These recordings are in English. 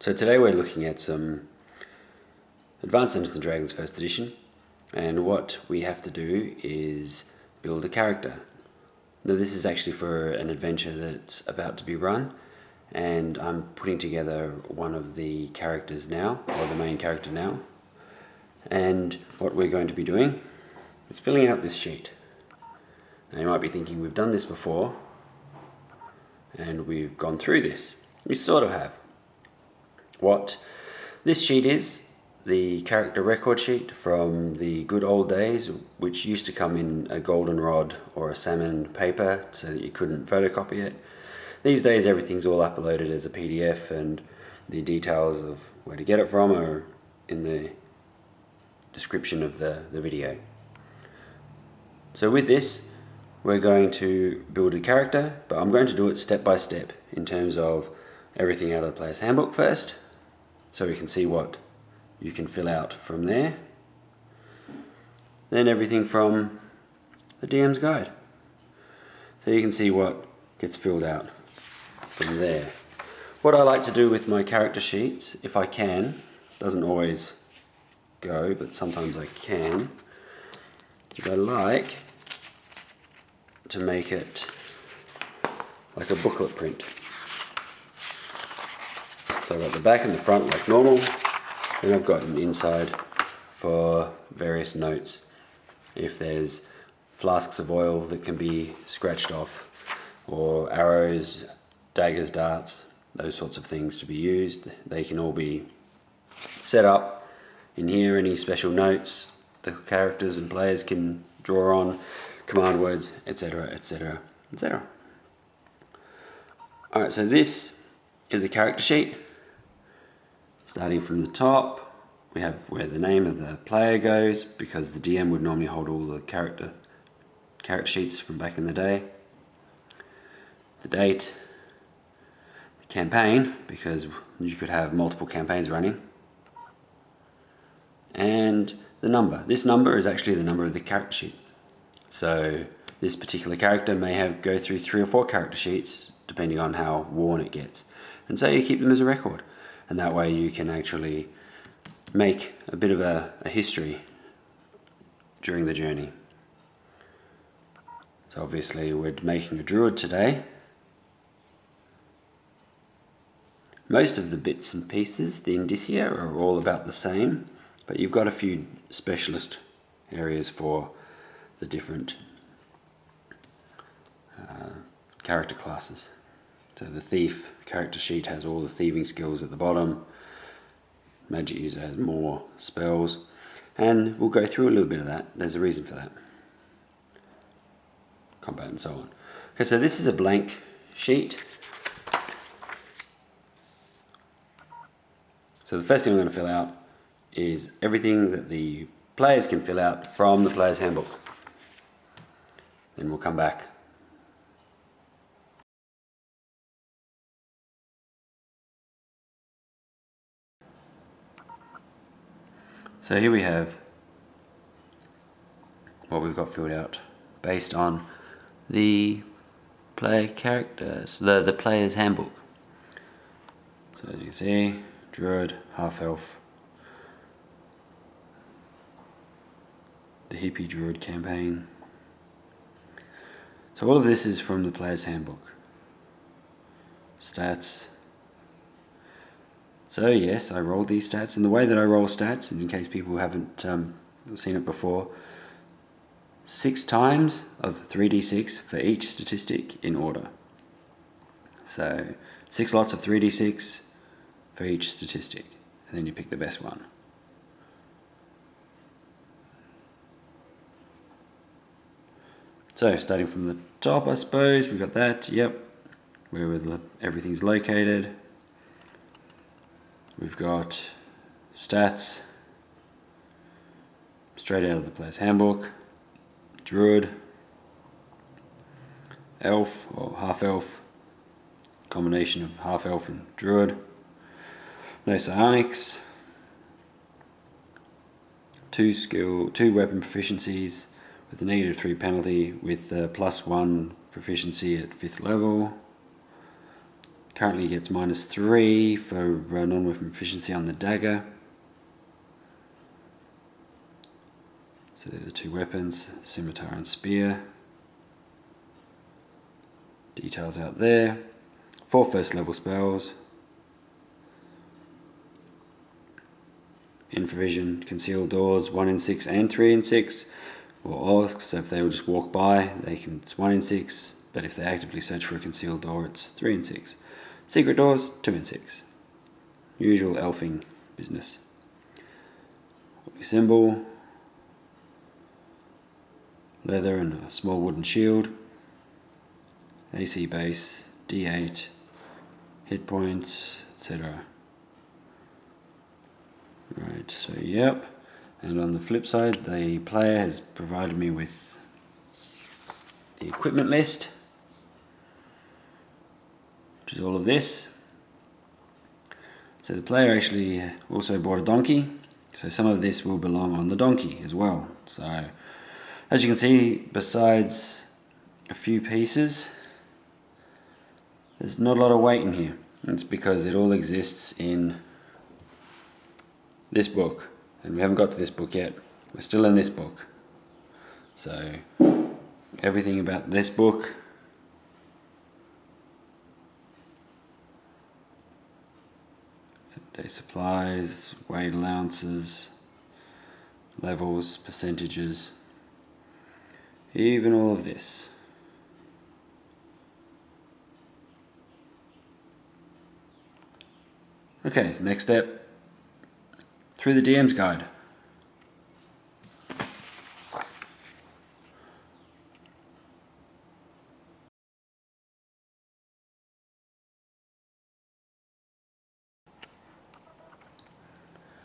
So today we're looking at some Advanced Dungeons & Dragons 1st edition, and what we have to do is build a character. Now this is actually for an adventure that's about to be run, and I'm putting together one of the characters now, or the main character now. And what we're going to be doing is filling out this sheet. Now you might be thinking, we've done this before, and we've gone through this. We sort of have. What this sheet is, the character record sheet from the good old days, which used to come in a goldenrod or a salmon paper so that you couldn't photocopy it. These days everything's all uploaded as a PDF, and the details of where to get it from are in the description of the video. So with this, we're going to build a character, but I'm going to do it step by step in terms of everything out of the player's handbook first, so we can see what you can fill out from there. Then everything from the DM's guide, so you can see what gets filled out from there. What I like to do with my character sheets, if I can, doesn't always go, but sometimes I can, is I like to make it like a booklet print. So I've got the back and the front like normal, and I've got an inside for various notes. If there's flasks of oil that can be scratched off, or arrows, daggers, darts, those sorts of things to be used, they can all be set up in here. Any special notes the characters and players can draw on, command words, etc, etc, etc. Alright, so this is a character sheet. Starting from the top, we have where the name of the player goes, because the DM would normally hold all the character sheets from back in the day. The date, the campaign, because you could have multiple campaigns running, and the number. This number is actually the number of the character sheet. So this particular character may go through 3 or 4 character sheets depending on how worn it gets, and so you keep them as a record. And that way you can actually make a bit of a history during the journey. So obviously we're making a druid today. Most of the bits and pieces, the indicia, are all about the same, but you've got a few specialist areas for the different character classes. So the thief character sheet has all the thieving skills at the bottom. Magic user has more spells, and we'll go through a little bit of that. There's a reason for that. Combat and so on. Okay, so this is a blank sheet. So the first thing I'm going to fill out is everything that the players can fill out from the player's handbook. Then we'll come back. So here we have what we've got filled out based on the player characters, the player's handbook. So as you can see, druid, half elf, the hippie druid campaign. So all of this is from the player's handbook. Stats. So yes, I rolled these stats, and the way that I roll stats, and in case people haven't seen it before, 6 times of 3d6 for each statistic in order. So 6 lots of 3d6 for each statistic, and then you pick the best one. So starting from the top, I suppose, we've got that, yep, where everything's located. We've got stats, straight out of the player's handbook, druid, elf or half elf, combination of half elf and druid, no psionics, 2 weapon proficiencies with a -3 penalty with +1 proficiency at 5th level, Currently gets -3 for non-weapon proficiency on the dagger. So they're the two weapons, scimitar and spear. Details out there. 4 first level spells. Infravision, conceal doors, 1 in 6 and 3 in 6. Or orcs, so if they will just walk by, it's 1 in 6. But if they actively search for a concealed door, it's 3 in 6. Secret doors, 2 in 6. Usual elfing business. Symbol. Leather and a small wooden shield. AC base, D8, hit points, etc. Right, so yep. And on the flip side, the player has provided me with the equipment list, which is all of this. So the player actually also bought a donkey, so some of this will belong on the donkey as well. So as you can see, besides a few pieces, there's not a lot of weight in here. It's because it all exists in this book, and we haven't got to this book yet. We're still in this book. So everything about this book day supplies, weight allowances, levels, percentages, even all of this. Okay, next step, through the DM's guide.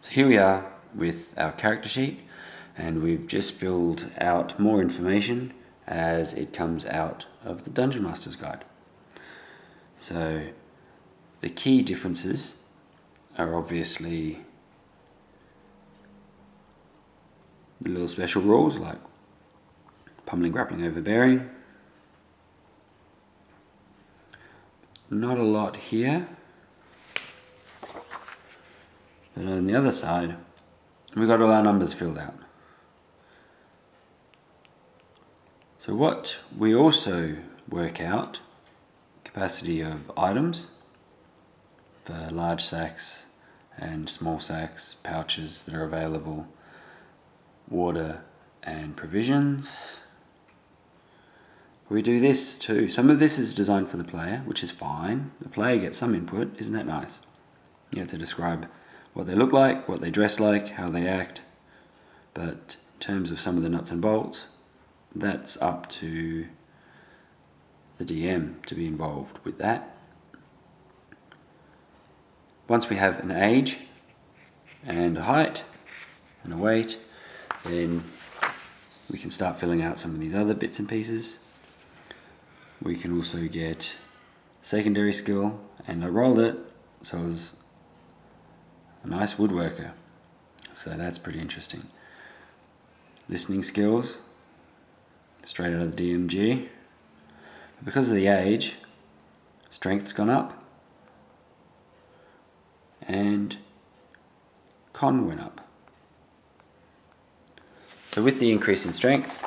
So here we are with our character sheet, and we've just filled out more information as it comes out of the Dungeon Master's Guide. So the key differences are obviously the little special rules like pummeling, grappling, overbearing. Not a lot here, but on the other side we've got all our numbers filled out. So what we also work out, capacity of items for large sacks and small sacks, pouches that are available, water and provisions. We do this too. Some of this is designed for the player, which is fine. The player gets some input, isn't that nice? You have to describe what they look like, what they dress like, how they act. But in terms of some of the nuts and bolts, that's up to the DM to be involved with that. Once we have an age and a height and a weight, then we can start filling out some of these other bits and pieces. We can also get secondary skill, and I rolled it, so it was a nice woodworker. So that's pretty interesting. Listening skills, straight out of the DMG. Because of the age, strength's gone up, and con went up. So with the increase in strength,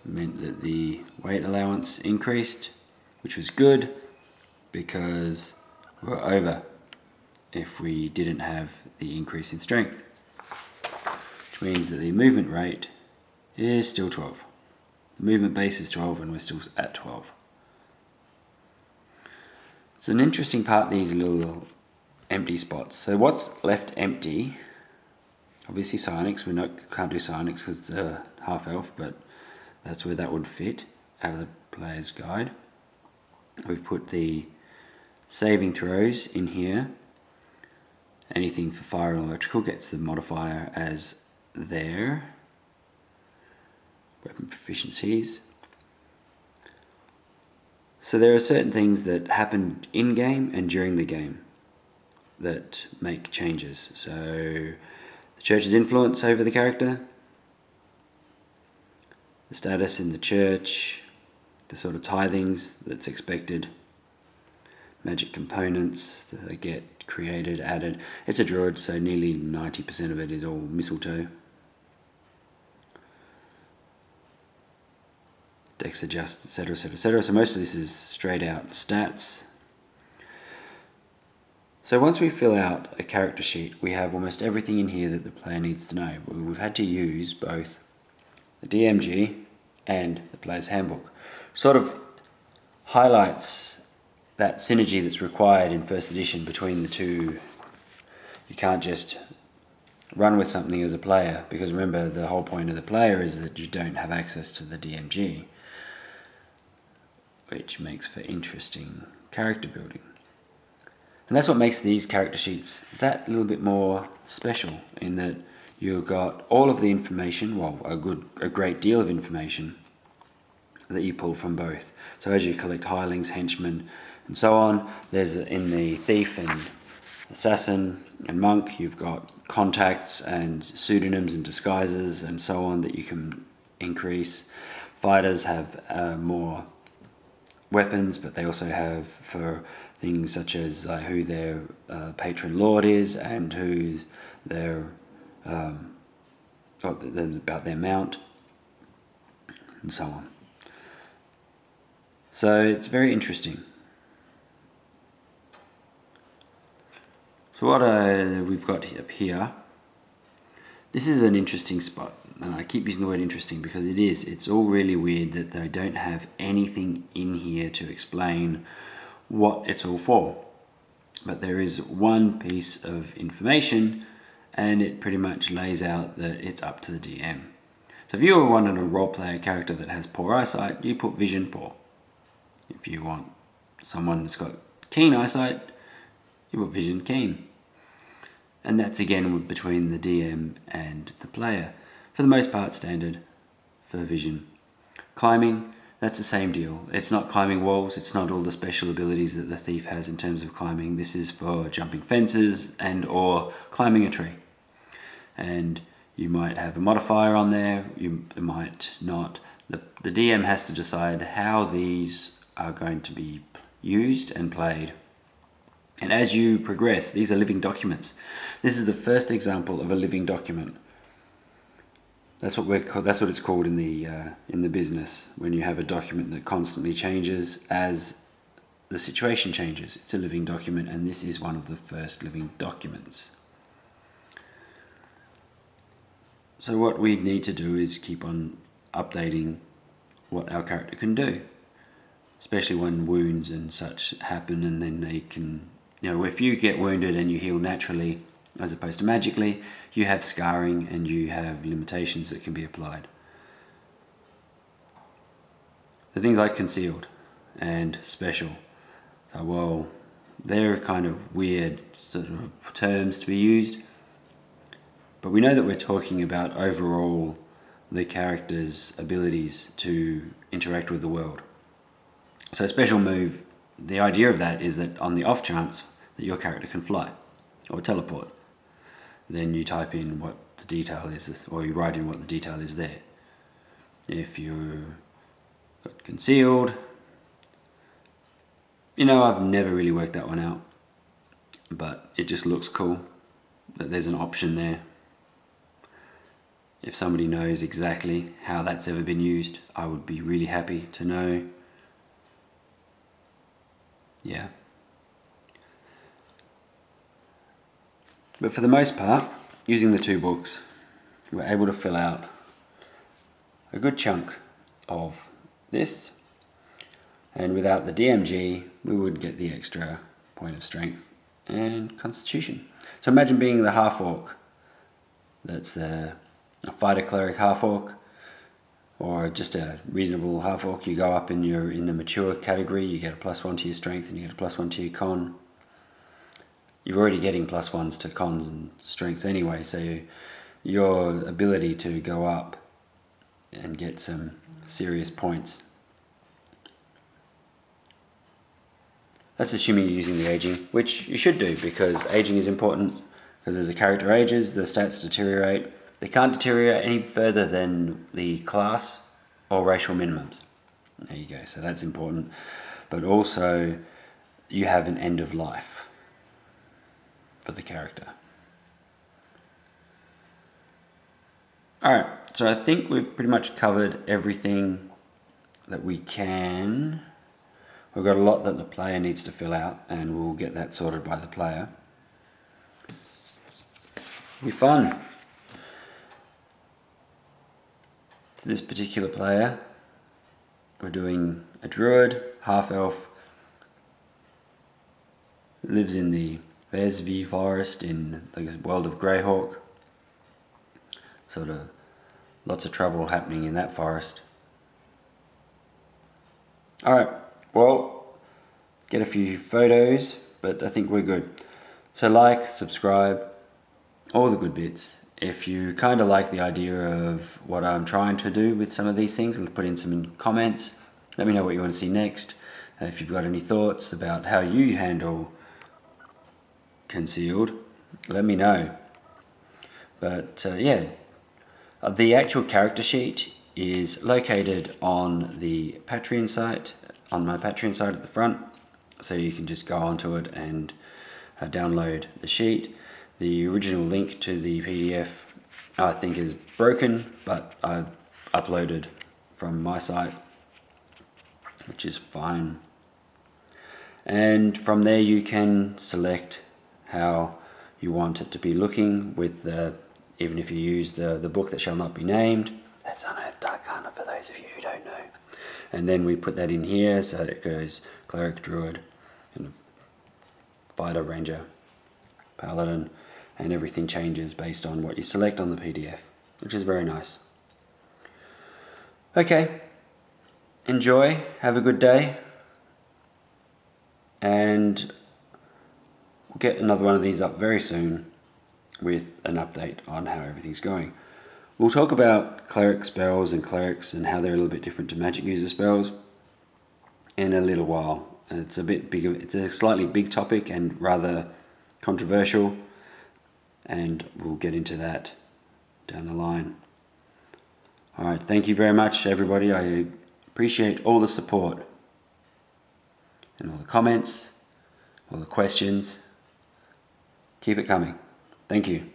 meant that the weight allowance increased, which was good because we're over if we didn't have the increase in strength, which means that the movement rate is still 12. The movement base is 12 and we're still at 12. It's an interesting part, these little empty spots. So what's left empty, obviously psionics, we can't do psionics because it's a half elf, but that's where that would fit out of the player's guide. We've put the saving throws in here. Anything for fire and electrical gets the modifier as there. Weapon proficiencies. So there are certain things that happen in game and during the game that make changes. So the church's influence over the character, the status in the church, the sort of tithings that's expected, magic components that get created, added. It's a druid, so nearly 90% of it is all mistletoe. Dex adjust, etc, etc, etc. So most of this is straight out stats. So once we fill out a character sheet, we have almost everything in here that the player needs to know. We've had to use both the DMG and the player's handbook. Sort of highlights that synergy that's required in first edition between the two. You can't just run with something as a player, because remember, the whole point of the player is that you don't have access to the DMG, which makes for interesting character building. And that's what makes these character sheets that little bit more special, in that you've got all of the information, well, a great deal of information that you pull from both. So as you collect hirelings, henchmen, and so on, there's in the thief and assassin and monk, you've got contacts and pseudonyms and disguises and so on that you can increase. Fighters have more weapons, but they also have for things such as who their patron lord is and who their about their mount and so on. So it's very interesting. So what we've got up here, this is an interesting spot, and I keep using the word interesting because it's all really weird that they don't have anything in here to explain what it's all for. But there is one piece of information, and it pretty much lays out that it's up to the DM. So if you wanted a role player character that has poor eyesight, you put vision poor. If you want someone that's got keen eyesight, you put vision keen. And that's again between the DM and the player. For the most part, standard for vision. Climbing, that's the same deal. It's not climbing walls, it's not all the special abilities that the thief has in terms of climbing. This is for jumping fences and or climbing a tree. And you might have a modifier on there, you might not. The DM has to decide how these are going to be used and played. And as you progress, these are living documents. This is the first example of a living document. That's what it's called in the business, when you have a document that constantly changes as the situation changes. It's a living document, and this is one of the first living documents. So what we need to do is keep on updating what our character can do, especially when wounds and such happen, and then they can, if you get wounded and you heal naturally as opposed to magically, you have scarring and you have limitations that can be applied. The things like concealed and special, well, they're kind of weird sort of terms to be used, but we know that we're talking about overall the character's abilities to interact with the world. So special move, the idea of that is that on the off chance that your character can fly or teleport, then you type in what the detail is, or you write in what the detail is there. If you're got concealed, I've never really worked that one out, but it just looks cool that there's an option there. If somebody knows exactly how that's ever been used, I would be really happy to know. Yeah. But for the most part, using the two books, we're able to fill out a good chunk of this, and without the DMG, we would get the extra point of strength and constitution. So imagine being the half-orc. That's a fighter cleric half-orc, or just a reasonable half-orc. You go up and you're in the mature category, you get a +1 to your strength and you get a +1 to your con. You're already getting +1s to cons and strengths anyway, so your ability to go up and get some serious points. That's assuming you're using the aging, which you should do, because aging is important, because as a character ages, the stats deteriorate. They can't deteriorate any further than the class or racial minimums. There you go, so that's important. But also, you have an end of life for the character. Alright, so I think we've pretty much covered everything that we can. We've got a lot that the player needs to fill out, and we'll get that sorted by the player. It'll be fun. For this particular player, we're doing a druid, half-elf, lives in the Vesvi forest in the world of Greyhawk. Sort of lots of trouble happening in that forest. Alright, well, get a few photos, but I think we're good. So like, subscribe, all the good bits. If you kind of like the idea of what I'm trying to do with some of these things, put in some comments. Let me know what you want to see next. If you've got any thoughts about how you handle concealed, let me know. But yeah, the actual character sheet is located on the Patreon site, on my Patreon site at the front. So you can just go onto it and download the sheet. The original link to the PDF I think is broken, but I've uploaded from my site, which is fine. And from there you can select how you want it to be looking with the, even if you use the book that shall not be named. That's Unearthed Arcana for those of you who don't know. And then we put that in here, so it goes Cleric, Druid, and Fighter, Ranger, Paladin, and everything changes based on what you select on the PDF, which is very nice. Okay, enjoy, have a good day, and we'll get another one of these up very soon with an update on how everything's going. We'll talk about cleric spells and clerics and how they're a little bit different to magic user spells in a little while. It's a bit bigger, it's a slightly big topic and rather controversial, and we'll get into that down the line. Alright, thank you very much everybody. I appreciate all the support and all the comments, all the questions. Keep it coming. Thank you.